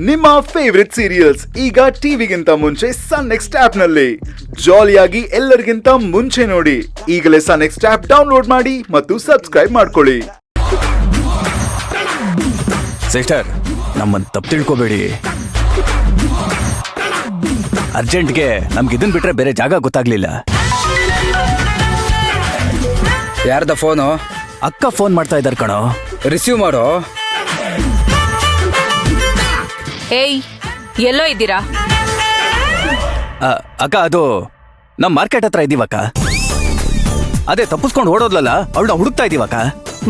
ನಿಮ್ಮ favourite serials ಈಗ ಟಿವಿಗಿಂತ ಮುಂಚೆ ಸನ್ ನೆಕ್ಸ್ಟ್ ಆಪ್ ನಲ್ಲಿ ಜಾಲಿಯಾಗಿ ಎಲ್ಲರಿಗಿಂತ ಮುಂಚೆ ನೋಡಿ. ಈಗಲೇ ಸನ್ ನೆಕ್ಸ್ಟ್ ಆಪ್ ಡೌನ್ಲೋಡ್ ಮಾಡಿ ಮತ್ತು ಸಬ್ಸ್ಕ್ರೈಬ್ ಮಾಡ್ಕೊಳ್ಳಿ. ಸಿಸ್ಟರ್, ನಮ್ಮನ್ನು ತಪ್ಪು ತಿಳ್ಕೊಬೇಡಿ. ಅರ್ಜೆಂಟ್ಗೆ ನಮ್ಗೆ ಇದನ್ ಬಿಟ್ರೆ ಬೇರೆ ಜಾಗ ಗೊತ್ತಾಗ್ಲಿಲ್ಲ. ಯಾರ್ದ ಫೋನು? ಅಕ್ಕ ಫೋನ್ ಮಾಡ್ತಾ ಇದ್ದಾರೆ ಕಣೋ. ರಿಸೀವ್ ಮಾಡೋ. ಏಯ್, ಎಲ್ಲೋ ಇದ್ದೀರಾ? ಅಕ್ಕ, ಅದು ನಮ್ ಮಾರ್ಕೆಟ್ ಹತ್ರ ಇದೀವಕ್ಕ. ಅದೇ ತಪ್ಪಿಸ್ಕೊಂಡು ಓಡೋದ್ಲಲ್ಲ, ಅವಳನ್ನ ಹುಡುಕ್ತಾ ಇದೀವಕ್ಕ.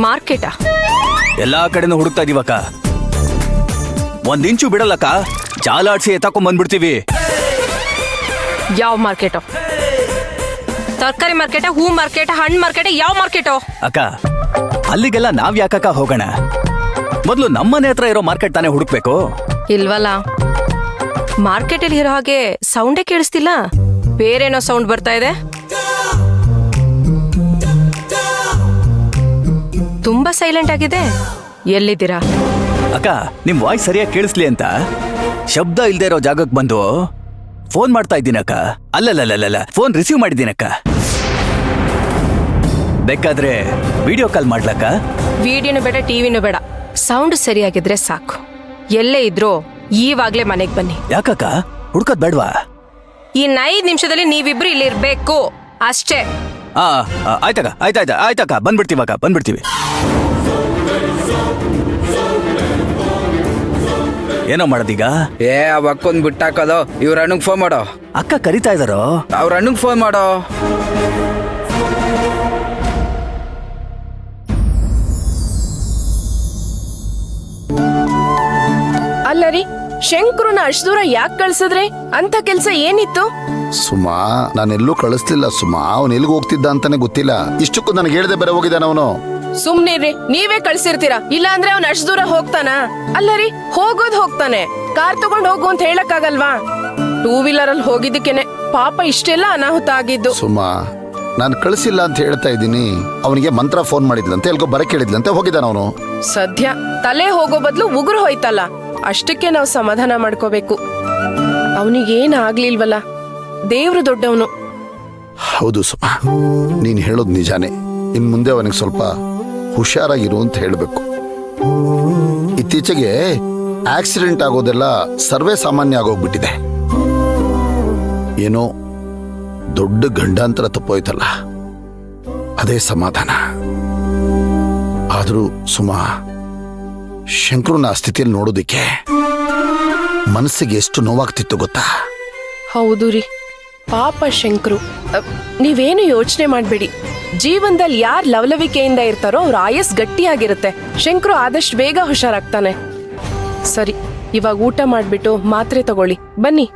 ಮಾರ್ಕೆಟಾ? ಎಲ್ಲಾ ಕಡೆನೂ ಹುಡುಕ್ತಾ ಇದೀವಕ್ಕ. ಒಂದ್ ಇಂಚು ಬಿಡಲ್ಲಕ್ಕ, ಜಾಲಾಡ್ಸಿ ಎತ್ತಾಕೊಂಡ್ ಬಂದ್ಬಿಡ್ತೀವಿ. ಯಾವ ಮಾರ್ಕೆಟೋ? ತರಕಾರಿ ಮಾರ್ಕೆಟ, ಹೂ ಮಾರ್ಕೆಟ, ಹಣ್ಣು ಮಾರ್ಕೆಟ, ಯಾವ ಮಾರ್ಕೆಟೋ? ಅಕ್ಕ, ಅಲ್ಲಿಗೆಲ್ಲ ನಾವ್ ಯಾಕಕ್ಕ ಹೋಗೋಣ? ಮೊದ್ಲು ನಮ್ಮನೆ ಹತ್ರ ಇರೋ ಮಾರ್ಕೆಟ್ ತಾನೇ ಹುಡುಕ್ಬೇಕು. ಇಲ್ವಲ್ಲ, ಮಾರ್ಕೆಟಲ್ಲಿ ಇರೋ ಹಾಗೆ ಸೌಂಡೇ ಕೇಳಿಸ್ತಿಲ್ಲ. ಬೇರೇನೋ ಸೌಂಡ್ ಬರ್ತಾ ಇದೆ. ತುಂಬಾ ಸೈಲೆಂಟ್ ಆಗಿದೆ. ಎಲ್ಲಿದ್ದೀರಾ? ಅಕ್ಕ, ನಿಮ್ ವಾಯ್ಸ್ ಸರಿಯಾಗಿ ಕೇಳಿಸ್ಲಿ ಅಂತ ಶಬ್ದ ಇಲ್ದೇ ಇರೋ ಜಾಗಕ್ಕೆ ಬಂದು ಫೋನ್ ಮಾಡ್ತಾ ಇದ್ದೀನಕ್ಕ. ಅಲ್ಲಲ್ಲ, ಫೋನ್ ರಿಸೀವ್ ಮಾಡಿದ್ದೀನಕ್ಕ. ಬೇಕಾದ್ರೆ ವಿಡಿಯೋ ಕಾಲ್ ಮಾಡ್ಲಕ್ಕ? ವಿಡಿಯೋನು ಬೇಡ, ಟಿವಿನೂ ಬೇಡ. ಸೌಂಡ್ ಸರಿಯಾಗಿದ್ರೆ ಸಾಕು. ಎಲ್ಲೇ ಇದ್ರೋ ಈವಾಗ್ಲೇ ಮನೆಗೆ ಬನ್ನಿ. ಯಾಕಕ್ಕ, ಹುಡ್ಕೋದ್ ಬೇಡ್ವಾ? ಇನ್ನು 5 ನಿಮಿಷದಲ್ಲಿ ನೀವಿಬ್ರು ಇಲ್ಲಿ ಇರ್ಬೇಕು ಅಷ್ಟೇ. ಆಯ್ತಕ್ಕ, ಬಂದ್ಬಿಡ್ತೀವಿ. ಏನೋ ಮಾಡೋದೀಗ? ಅವ್ ಅಕ್ಕೊಂದ್ ಬಿಟ್ಟಾಕೋದು. ಇವ್ರ ಅಣ್ಣಗ್ ಫೋನ್ ಮಾಡೋ. ಅಕ್ಕ ಕರಿತಾ ಇದಾರೋ? ಅವ್ರ ಅಣ್ಣಗ್ ಫೋನ್ ಮಾಡೋ. ಅಲ್ಲರಿ, ಶಂಕ್ರುನ ಅಷ್ಟು ದೂರ ಯಾಕೆ ಕಳ್ಸಿದ್ರೆ? ಅಂತ ಕೆಲ್ಸ ಏನಿತ್ತು? ಸುಮಾ, ನಾನೆಲ್ಲೂ ಕಳಿಸ್ಲಿಲ್ಲ ಸುಮಾ. ಅವನ್ ಎಲ್ಲಿಗೆ ಹೋಗ್ತಿದ್ದ ಅಂತಾನೆ ಗೊತ್ತಿಲ್ಲ. ಇಷ್ಟಕ್ಕೂ ನನಗೆ ಹೇಳ್ದೆ ಬೇರೆ ಹೋಗಿದ್ದಾನ ಅವನು. ಸುಮ್ನಿರ್ರಿ, ನೀವೇ ಕಳ್ಸಿರ್ತೀರಾ. ಇಲ್ಲ ಅಂದ್ರೆ ಅವ್ನ ಅಷ್ಟು ದೂರ ಹೋಗ್ತಾನ? ಅಲ್ಲರಿ, ಹೋಗ್ತಾನೆ. ಕಾರ್ ತಗೊಂಡ್ ಹೋಗು ಅಂತ ಹೇಳಕ್ಕಾಗಲ್ವಾ? 2 ವೀಲರ್ ಅಲ್ಲಿ ಹೋಗಿದ್ದಕ್ಕೇನೆ ಪಾಪ ಇಷ್ಟೆಲ್ಲ ಅನಾಹುತ ಆಗಿದ್ದು. ಸುಮಾ, ನಾನು ಕಳಿಸಿಲ್ಲ ಅಂತ ಹೇಳ್ತಾ ಇದ್ದೀನಿ. ಅವನಿಗೆ ಮಂತ್ರ ಫೋನ್ ಮಾಡಿದ್ಲಂತೆ, ಎಲ್ಗೋ ಬರಕ್ ಹೇಳಿದ್ಲಂತೆ, ಹೋಗಿದ್ದಾನ ಅವನು. ಸದ್ಯ ತಲೆ ಹೋಗೋ ಬದ್ಲು ಉಗುರು ಹೋಯ್ತಲ್ಲ, ಅಷ್ಟಕ್ಕೆ ನಾವು ಸಮಾಧಾನ ಮಾಡ್ಕೋಬೇಕು. ಅವನಿಗೇನ್ ಆಗ್ಲಿಲ್ವಲ್ಲ, ದೇವ್ರು ದೊಡ್ಡವನು. ಹೌದು ಸುಮಾ, ನೀನ್ ಹೇಳೋದು ನಿಜಾನೇ. ಇನ್ ಮುಂದೆ ಅವನಿಗೆ ಸ್ವಲ್ಪ ಹುಷಾರಾಗಿರು ಅಂತ ಹೇಳ್ಬೇಕು. ಇತ್ತೀಚೆಗೆ ಆಕ್ಸಿಡೆಂಟ್ ಆಗೋದೆಲ್ಲ ಸರ್ವೇ ಸಾಮಾನ್ಯ ಆಗೋಗ್ಬಿಟ್ಟಿದೆ. ಏನೋ ದೊಡ್ಡ ಗಂಡಾಂತರ ತಪ್ಪೋಯ್ತಲ್ಲ, ಅದೇ ಸಮಾಧಾನ. ಆದ್ರೂ ಸುಮಾ, ಶಂಕರುನ ಆ ಸ್ಥಿತಿಯಲ್ಲಿ ನೋಡೋದಿಕ್ಕೆ ಮನಸ್ಸಿಗೆ ಎಷ್ಟು ನೋವಾಗ್ತಿತ್ತು ಗೊತ್ತಾ? ಹೌದು ರೀ, ಪಾಪ ಶಂಕ್ರು. ನೀವೇನು ಯೋಚನೆ ಮಾಡ್ಬೇಡಿ. ಜೀವನದಲ್ಲಿ ಯಾರ್ ಲವಲವಿಕೆಯಿಂದ ಇರ್ತಾರೋ ಅವ್ರ ಆಯಸ್ ಗಟ್ಟಿಯಾಗಿರುತ್ತೆ. ಶಂಕ್ರು ಆದಷ್ಟು ಬೇಗ ಹುಷಾರಾಗ್ತಾನೆ. ಸರಿ, ಇವಾಗ ಊಟ ಮಾಡ್ಬಿಟ್ಟು ಮಾತ್ರೆ ತಗೊಳ್ಳಿ ಬನ್ನಿ.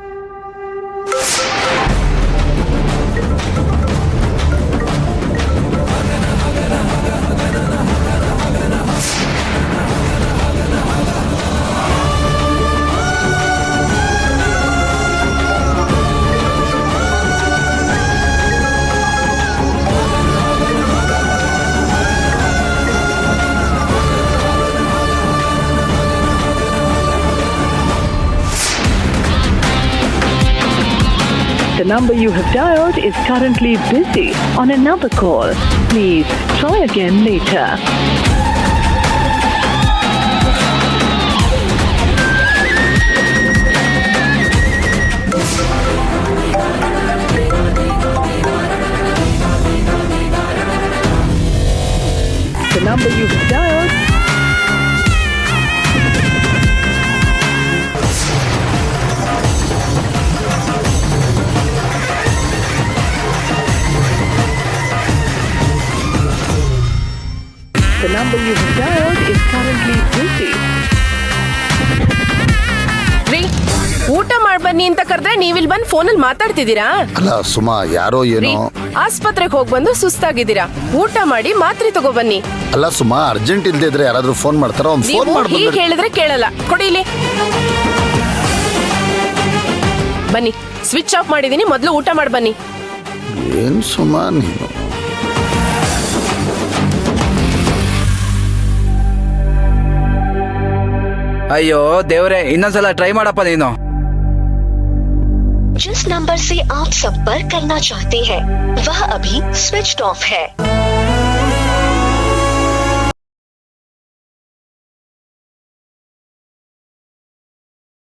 The number you have dialed is currently busy on another call. Please try again later. The number you have dialed The number you have dialed is currently busy. ರೀ, ಊಟ ಮಾಡ್ಬನ್ನಿ ಅಂತ ಕರೆದ್ರೆ ನೀವಿಲ್ ಬಂದು ಫೋನಲ್ಲಿ ಮಾತಾಡ್ತಿದ್ದೀರಾ? ಅಲ್ಲ ಸುಮಾ, ಯಾರೋ ರೀ, ಏನೋ. ಆಸ್ಪತ್ರೆಗೆ ಹೋಗಿ ಬಂದು ಸುಸ್ತಾಗಿದ್ದೀರಾ. ಊಟ ಮಾಡಿ ಮಾತ್ರೆ ತಗೋ ಬನ್ನಿ. ಅಲ್ಲ ಸುಮಾ, ಅರ್ಜೆಂಟ್ ಇಲ್ದೇ ಇದ್ರೆ ಯಾರಾದ್ರೂ ಫೋನ್ ಮಾಡ್ತಾರ? ಅವ್ನು ಫೋನ್ ನೀವು ಮಾಡ್ಬೋದು. ಹೀಗೆ ಹೇಳಿದ್ರೆ ಕೇಳಲ್ಲ. ಕೊಡಿ ಇಲ್ಲಿ. ಬನ್ನಿ, ಸ್ವಿಚ್ ಆಫ್ ಮಾಡಿದೀನಿ, ಮೊದಲು ಊಟ ಮಾಡಿ ಬನ್ನಿ. ಏನ್ ಸುಮಾ ನೀನು? ಅಯ್ಯೋ ದೇವ್ರೆ, ಇನ್ನೊಂದ್ಸಲ ಟ್ರೈ ಮಾಡಪ್ಪ ನೀನು. जिस नंबर से आप संपर्क करना चाहते हैं वह अभी स्विच्ड ऑफ है।